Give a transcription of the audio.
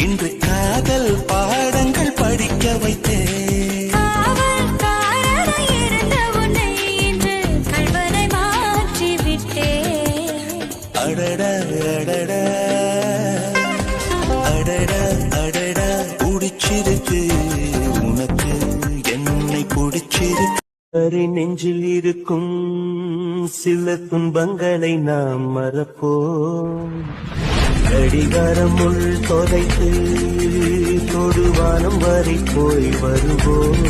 இன்று காதல் பாடங்கள் படிக்க வைத்தேன். அடடா அடடா அடடா அடடா பிடிச்சிருக்கு உனக்கு என்னை பிடிச்சிருக்கு. நெஞ்சில் இருக்கும் சில துன்பங்களை நாம் மறப்போம். கடிகாரம் உள் தொலைத்து தொடுவானம் வரை போய் வருவோம்.